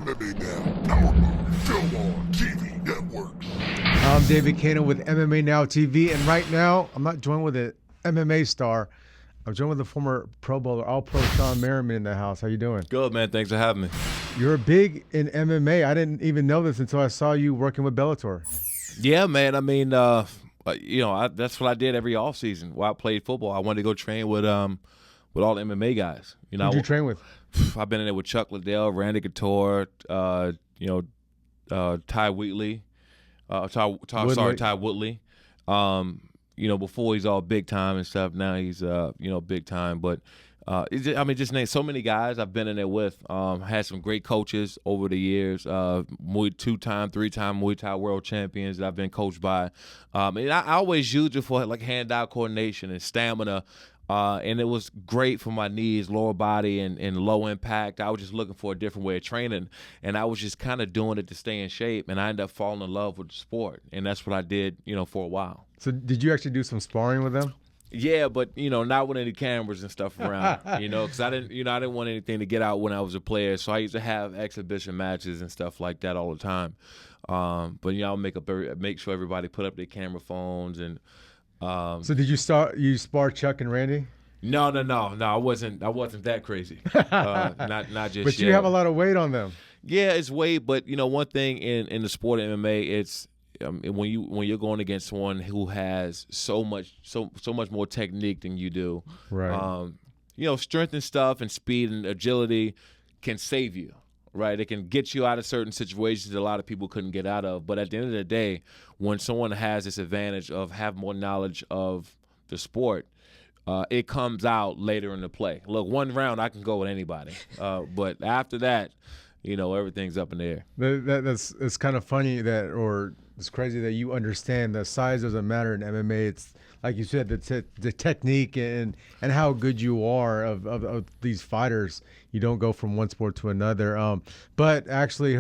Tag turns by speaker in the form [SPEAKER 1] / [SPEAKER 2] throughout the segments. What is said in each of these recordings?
[SPEAKER 1] MMA Now, powered by Shawne TV Network.
[SPEAKER 2] I'm David Kano with MMA Now TV, and right now I'm not joined with an MMA star. I'm joined with the former Pro Bowler, All-Pro Shawne Merriman in the house. How you doing?
[SPEAKER 3] Good, man. Thanks for having me.
[SPEAKER 2] You're big in MMA. I didn't even know this until I saw you working with Bellator.
[SPEAKER 3] Yeah, man. I mean, that's what I did every offseason while I played football. I wanted to go train with all the MMA guys.
[SPEAKER 2] Who did you train with?
[SPEAKER 3] I've been in there with Chuck Liddell, Randy Couture, Ty Wheatley, Ty Woodley. Before he's all big time and stuff. Now he's big time. But just name so many guys I've been in there with. Had some great coaches over the years. Two-time, three-time Muay Thai world champions that I've been coached by. And I always used it for like hand-eye coordination and stamina. And it was great for my knees, lower body, and low impact. I was just looking for a different way of training, and I was just kind of doing it to stay in shape, and I ended up falling in love with the sport, and that's what I did, for a while.
[SPEAKER 2] So did you actually do some sparring with them?
[SPEAKER 3] Yeah, but, not with any cameras and stuff around, because I didn't want anything to get out when I was a player, so I used to have exhibition matches and stuff like that all the time. But I'll make sure everybody put up their camera phones and.
[SPEAKER 2] So did you spar Chuck and Randy?
[SPEAKER 3] No. I wasn't that crazy. Not just yet.
[SPEAKER 2] But you have a lot of weight on them.
[SPEAKER 3] Yeah, it's weight. But one thing in the sport of MMA, it's when you're going against someone who has so much more technique than you do.
[SPEAKER 2] Right.
[SPEAKER 3] Strength and stuff and speed and agility can save you. Right, it can get you out of certain situations that a lot of people couldn't get out of. But at the end of the day, when someone has this advantage of have more knowledge of the sport, it comes out later in the play. Look, one round I can go with anybody, but after that, everything's up in the air.
[SPEAKER 2] It's kind of funny it's crazy that you understand that size doesn't matter in MMA. It's like you said, the technique and how good you are of these fighters. You don't go from one sport to another. But actually,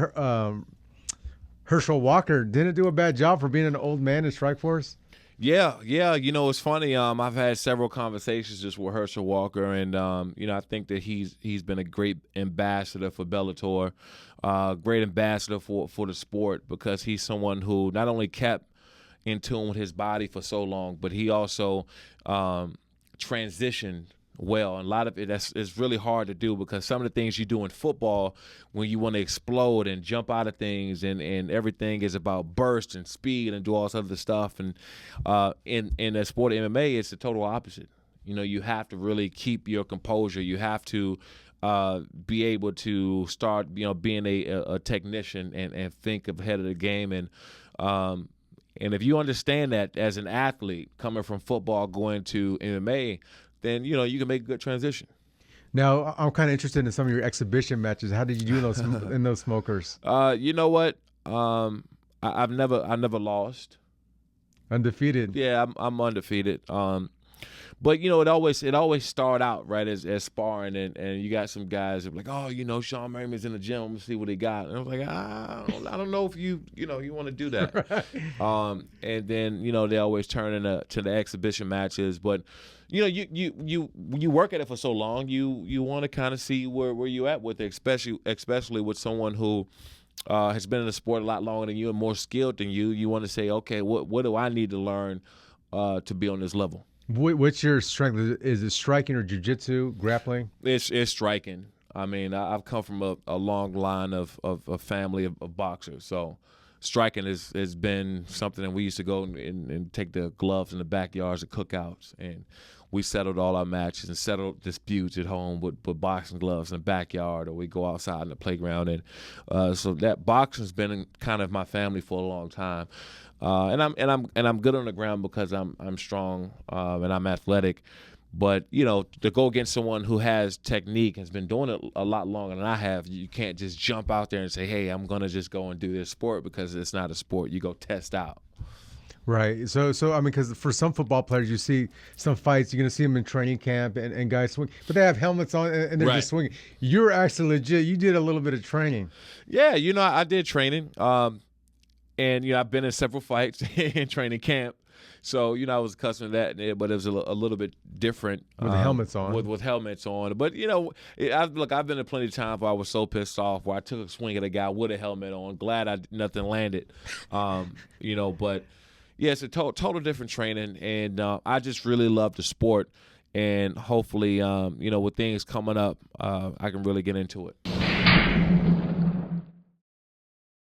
[SPEAKER 2] Herschel Walker didn't do a bad job for being an old man in Strikeforce.
[SPEAKER 3] Yeah. It's funny. I've had several conversations just with Herschel Walker, and I think that he's been a great ambassador for Bellator, great ambassador for the sport, because he's someone who not only kept in tune with his body for so long, but he also transitioned well. And a lot of it it's really hard to do, because some of the things you do in football, when you want to explode and jump out of things and everything is about burst and speed and do all this other stuff, and in the sport of MMA, it's the total opposite. You have to really keep your composure. You have to be able to start being a technician and think ahead of the game. And if you understand that as an athlete coming from football going to MMA, then you can make a good transition.
[SPEAKER 2] Now, I'm kind of interested in some of your exhibition matches. How did you do in those smokers?
[SPEAKER 3] You know what? I've never lost.
[SPEAKER 2] Undefeated.
[SPEAKER 3] Yeah, I'm undefeated. But it always start out right as sparring, and you got some guys that are like, oh, Shawne Merriman's in the gym. Let's see what he got. And I was like, I don't know if you want to do that. Right. And then they always turn to the exhibition matches, but you work at it for so long, you want to kind of see where you at with it, especially with someone who has been in the sport a lot longer than you and more skilled than you. You want to say, okay, what do I need to learn to be on this level?
[SPEAKER 2] What's your strength? Is it striking or jiu-jitsu, grappling?
[SPEAKER 3] It's striking. I mean, I've come from a long line of family of boxers, so striking has been something that we used to go and take the gloves in the backyards of cookouts, and we settled all our matches and settled disputes at home with boxing gloves in the backyard, or we go outside in the playground. And so that boxing's been in kind of my family for a long time. And I'm good on the ground because I'm strong and I'm athletic. But to go against someone who has technique, has been doing it a lot longer than I have, you can't just jump out there and say, hey, I'm gonna just go and do this sport, because it's not a sport. You go test out.
[SPEAKER 2] Right. So I mean, because for some football players, you see some fights, you're going to see them in training camp and guys swing, but they have helmets on and they're just swinging. You're actually legit. You did a little bit of training.
[SPEAKER 3] Yeah, I did training. And, I've been in several fights in training camp. So, I was accustomed to that, but it was a little bit different.
[SPEAKER 2] With the helmets on.
[SPEAKER 3] With helmets on. But, I've been in plenty of times where I was so pissed off where I took a swing at a guy with a helmet on. Glad nothing landed. But, yeah, it's a total different training. And I just really love the sport. And hopefully, with things coming up, I can really get into it.